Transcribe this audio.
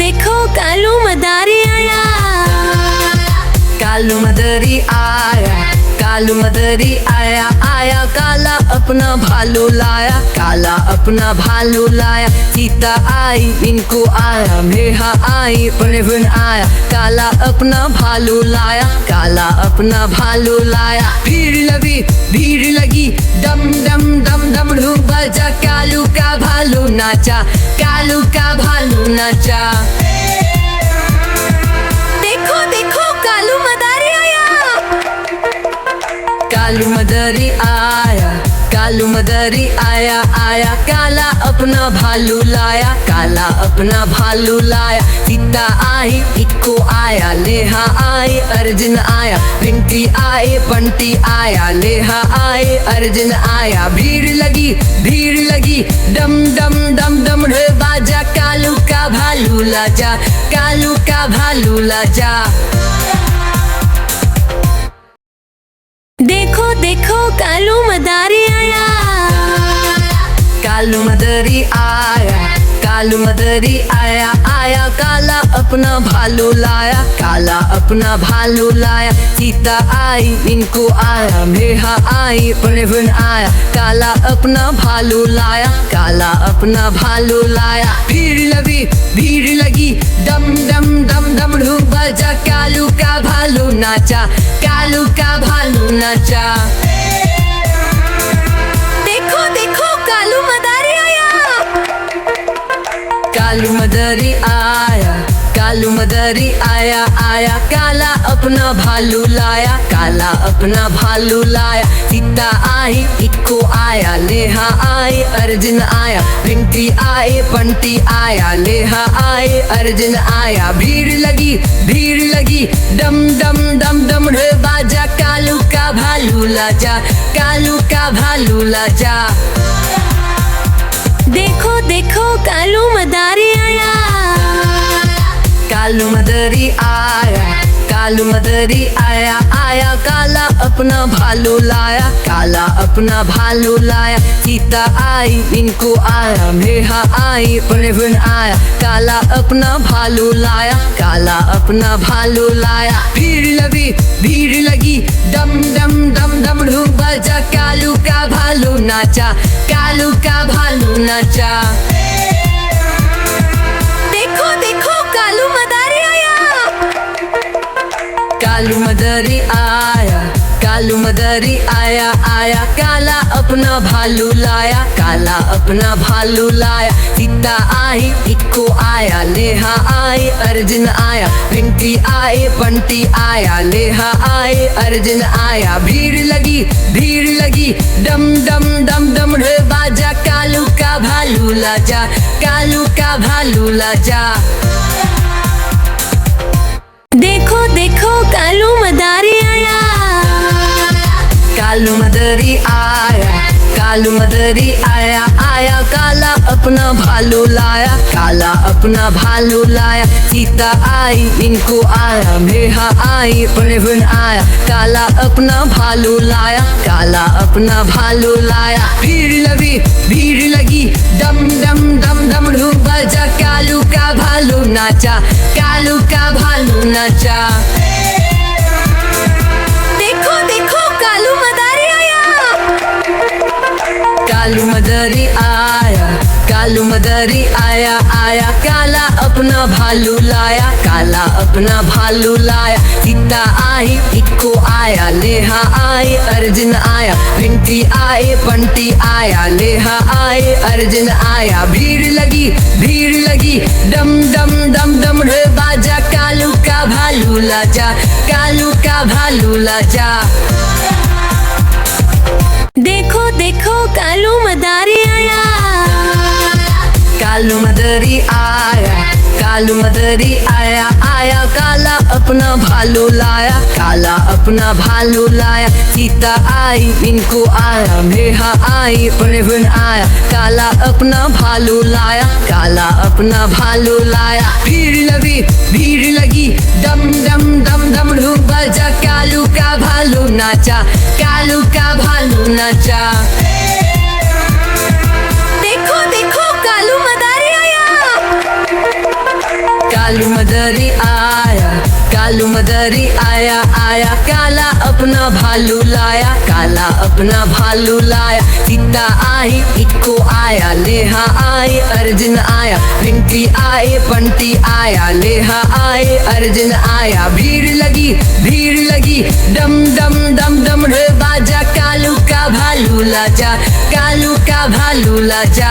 देखो कालू मदारी आया, कालू मदरी आया, कालू मदरी आया, आया काला अपना भालू लाया, काला अपना भालू लाया। सीता आई इनको आया, मेहा आई परिवन आया, काला अपना भालू लाया, काला अपना भालू लाया। भीड़ लगी दम दम दम दम ढूंढ बजा, कालू का भालू नाचा, कालू का भालू नाचा। देखो देखो कालू मदारी आया, कालू मदरी आया, कालू मदरी आया, आया काला अपना भालू लाया, काला अपना भालू लाया। सीता आई इक्को आया, लेहा आई अर्जुन आया, पिंकी आई पंटी आया, लेहा आई अर्जुन आया। भीड़ लगी दम दम दम दम ढोल बाजा, कालू का भालू लाजा, कालू का भालू लाजा। देखो देखो कालू मदारी आया, कालू मदरी आया, कालू मदरी आया, आया काला अपना भालू लाया, काला अपना भालू लाया। सीता आई इनको आया, मेहा आई परिवन आया, काला अपना भालू लाया, काला अपना भालू लाया। भीड़ लगी दम दम दम दम ढूंढ बजा, कालू का भालू नाचा, कालू का भालू नाचा। देखो देखो कालू मदारी आया, कालू मदरी आया, कालू मदरी आया, आया काला अपना भालू लाया, काला अपना भालू लाया। सीता आई इक्को आया, लेहा आई अर्जुन आया, पिंकी आई पंटी आया, लेहा आई अर्जुन आया। भीड़ लगी दम दम दम दम ढोल बाजा, कालू का भालू लाजा, कालू का भालू लाजा। देखो देखो कालू मदारी आया, कालू मदरी आया, कालू मदरी आया, आया काला अपना भालू लाया, काला अपना भालू लाया। सीता आई इनको आया, मेहा आई परिवन आया, काला अपना भालू लाया, काला अपना भालू लाया। भीड़ लगी दम दम दम दम ढूंढ बजा, कालू का भालू नाचा, कालू का भालू नाचा। देखो देखो कालू मदारी आया, कालू मदरी आया, कालू मदरी आया, आया काला अपना भालू लाया, काला अपना भालू लाया। सीता आई इक्को आया, लेहा आई अर्जुन आया, पिंकी आई पंटी आया, लेहा आई अर्जुन आया। भीड़ लगी दम दम दम दम ढोल बाजा, कालू का भालू लाजा, कालू का भालू लाजा। देखो देखो कालू मदारी आया, कालू मदरी आया, कालू मदरी आया, आया काला अपना भालू लाया, काला अपना भालू लाया। सीता आई इनको आया, मेहा आई परिवन आया, काला अपना भालू लाया, काला अपना भालू लाया। भीड़ लगी दम दम दम दम ढूंढ बजा, कालू का भालू नाचा, कालू का भालू नाचा। देखो देखो कालू मदारी आया, कालू मदरी आया, कालू मदरी आया, आया काला अपना भालू लाया, काला अपना भालू लाया। सीता आई इक्को आया, लेहा आई अर्जुन आया, पिंकी आई पंटी आया, लेहा आई अर्जुन आया। भीड़ लगी दम दम दम दम ढोल बाजा, कालू का भालू लाजा, कालू का भालू लाजा। देखो देखो कालू मदारी आया, कालू मदरी आया, कालू मदरी आया, आया काला अपना भालू लाया, काला अपना भालू लाया। सीता आई इनको आया, मेहा आई परिवन आया, काला अपना भालू लाया, काला अपना भालू लाया। भीड़ लगी दम दम दम दम ढूंढ बजा, कालू का भालू नाचा, कालू का भालू नाचा। देखो देखो कालू मदारी आया, कालू मदरी आया, कालू मदरी आया आया, काला अपना भालू लाया, काला अपना भालू लाया। सीता आई इक्को आया, लेहा आई अर्जुन आया, पिंकी आए पंटी आया, लेहा आए अर्जुन आया। भीड़ लगी डम डम डम डम रे बाजा, कालू का भालू लाजा, कालू का भालू लाजा।